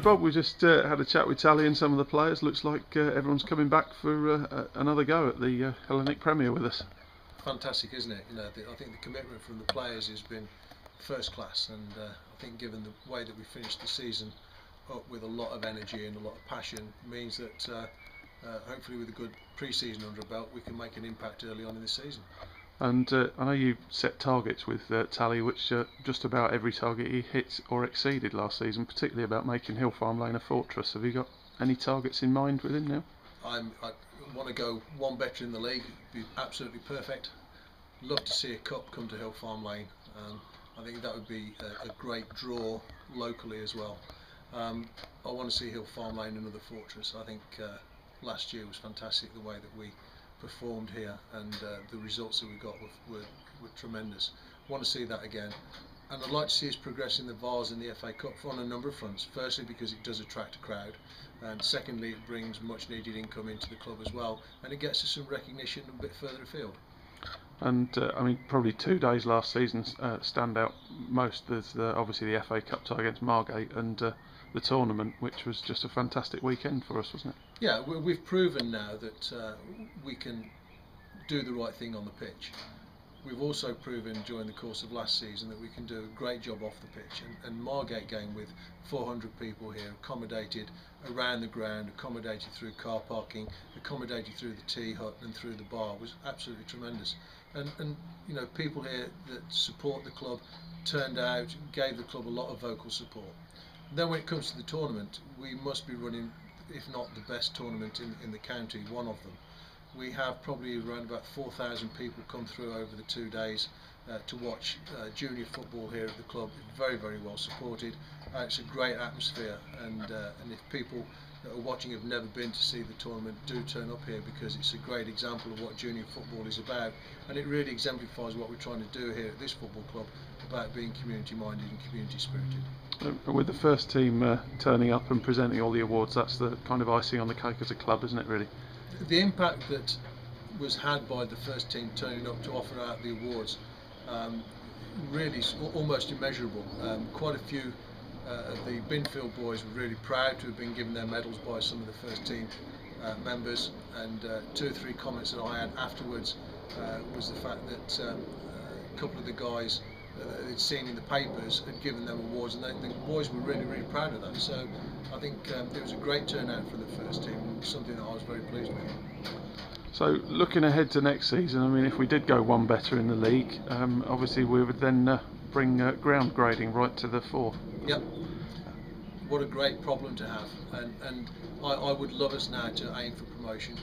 Bob, we just had a chat with Tally and some of the players. Looks like everyone's coming back for another go at the Hellenic Premier with us. Fantastic, isn't it? I think the commitment from the players has been first class, and I think given the way that we finished the season up with a lot of energy and a lot of passion, means that hopefully with a good pre-season under our belt, we can make an impact early on in the season. And I know you set targets with Tally, which just about every target he hit or exceeded last season, particularly about making Hill Farm Lane a fortress. Have you got any targets in mind with him now? I want to go one better in the league, be absolutely perfect. Love to see a cup come to Hill Farm Lane. I think that would be a great draw locally as well. I want to see Hill Farm Lane another fortress. I think last year was fantastic, the way that we performed here, and the results that we got were tremendous. I want to see that again, and I'd like to see us progress in the Vase and the FA Cup on a number of fronts. Firstly, because it does attract a crowd, and secondly, it brings much needed income into the club as well, and it gets us some recognition a bit further afield. And I mean, probably 2 days last season stand out most. There's obviously the FA Cup tie against Margate, and the tournament, which was just a fantastic weekend for us, wasn't it? Yeah, we've proven now that we can do the right thing on the pitch. We've also proven during the course of last season that we can do a great job off the pitch, and Margate game with 400 people here, accommodated around the ground, accommodated through car parking, accommodated through the tea hut and through the bar, was absolutely tremendous. And you know, people here that support the club turned out, gave the club a lot of vocal support. Then when it comes to the tournament, we must be running, if not the best tournament in the county, one of them. We have probably around about 4,000 people come through over the 2 days to watch junior football here at the club. Very, very well supported. It's a great atmosphere, and if people that are watching have never been to see the tournament, do turn up here, because it's a great example of what junior football is about, and it really exemplifies what we're trying to do here at this football club about being community minded and community spirited. With the first team turning up and presenting all the awards, that's the kind of icing on the cake as a club, isn't it, really? The impact that was had by the first team turning up to offer out the awards really is almost immeasurable. Quite a few of the Binfield boys were really proud to have been given their medals by some of the first team members, and 2 or 3 comments that I had afterwards was the fact that a couple of the guys they'd seen in the papers had given them awards, and the boys were really, really proud of that. So I think it was a great turnout for the first team, something that I was very pleased with. So looking ahead to next season, I mean, if we did go one better in the league, obviously we would then bring ground grading right to the fore. Yep. What a great problem to have, and I would love us now to aim for promotion.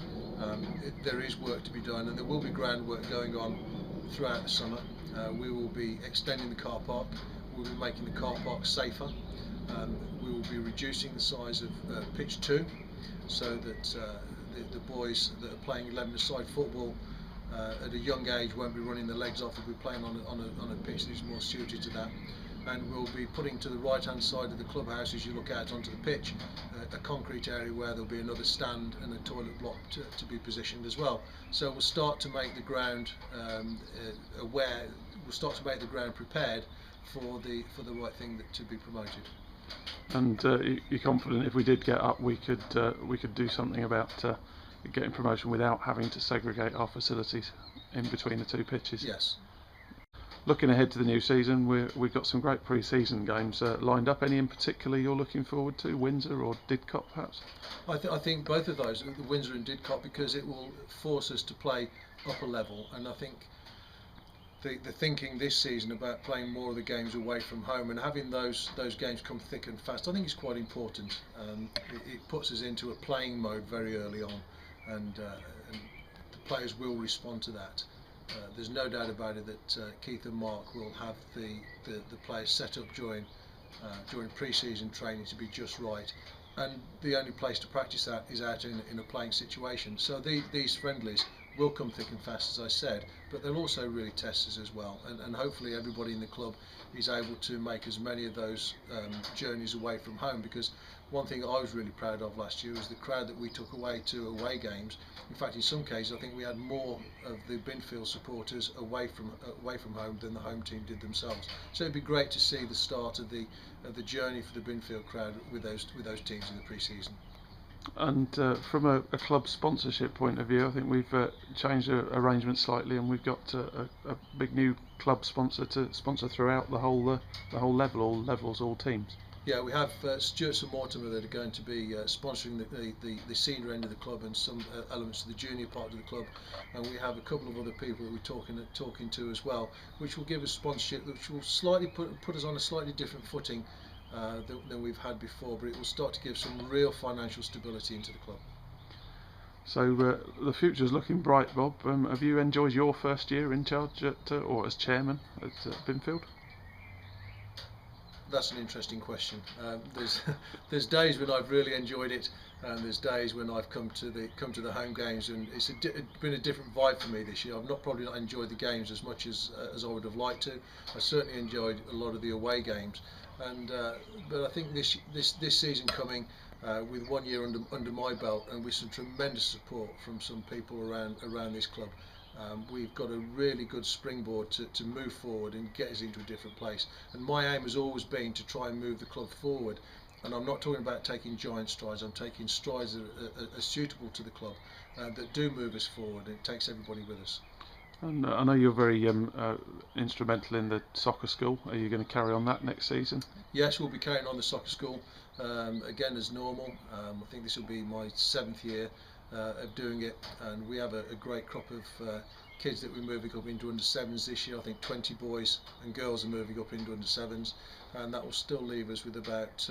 There is work to be done, and there will be groundwork going on throughout the summer. We will be extending the car park, we'll be making the car park safer, we will be reducing the size of pitch 2, so that the boys that are playing 11-a-side football at a young age won't be running their legs off. We'll be playing on a pitch that is more suited to that. And we'll be putting to the right hand side of the clubhouse, as you look out onto the pitch, a concrete area where there'll be another stand and a toilet block to be positioned as well. So we'll start to make the ground aware, we'll start to make the ground prepared for the right thing to be promoted. And you're confident if we did get up, we could do something about getting promotion without having to segregate our facilities in between the 2 pitches? Yes. Looking ahead to the new season, we've got some great pre-season games lined up. Any in particular you're looking forward to, Windsor or Didcot perhaps? I think both of those, the Windsor and Didcot, because it will force us to play upper level, and I think the thinking this season about playing more of the games away from home and having those games come thick and fast, I think is quite important. It puts us into a playing mode very early on, and the players will respond to that. There's no doubt about it that Keith and Mark will have the players set up during pre-season training to be just right, and the only place to practice that is out in a playing situation. So these friendlies will come thick and fast, as I said, but they'll also really test us as well, and hopefully everybody in the club is able to make as many of those journeys away from home, because one thing I was really proud of last year was the crowd that we took away to away games. In fact, in some cases I think we had more of the Binfield supporters away from home than the home team did themselves. So it'd be great to see the start of the journey for the Binfield crowd with those teams in the pre-season. And from a club sponsorship point of view, I think we've changed the arrangement slightly, and we've got a big new club sponsor to sponsor throughout the whole level, all levels, all teams. Yeah, we have Stuart and Mortimer that are going to be sponsoring the senior end of the club and some elements of the junior part of the club, and we have a couple of other people that we're talking to as well, which will give us sponsorship, which will slightly put us on a slightly different footing than we've had before, but it will start to give some real financial stability into the club. So the future's looking bright, Bob. Have you enjoyed your first year in charge or as chairman at Binfield? That's an interesting question. There's days when I've really enjoyed it, and there's days when I've come to the home games, and it's been a different vibe for me this year. I've probably not enjoyed the games as much as I would have liked to. I certainly enjoyed a lot of the away games, and but I think this season coming, with 1 year under my belt and with some tremendous support from some people around this club, we've got a really good springboard to move forward and get us into a different place. And my aim has always been to try and move the club forward. And I'm not talking about taking giant strides, I'm taking strides that are suitable to the club, that do move us forward, and it takes everybody with us. And I know you're very instrumental in the soccer school. Are you going to carry on that next season? Yes, we'll be carrying on the soccer school again as normal. I think this will be my 7th year of doing it, and we have a great crop of kids that we're moving up into under 7s this year. I think 20 boys and girls are moving up into under 7s, and that will still leave us with about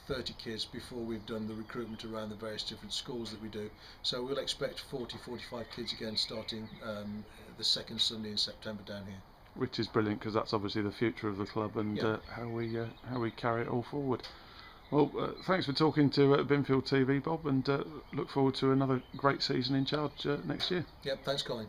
30 kids before we've done the recruitment around the various different schools that we do. So we'll expect 40-45 kids again starting the second Sunday in September down here. Which is brilliant, because that's obviously the future of the club, and how we carry it all forward. Well, thanks for talking to BINFIELD TV, Bob, and look forward to another great season in charge next year. Yep, thanks, Colin.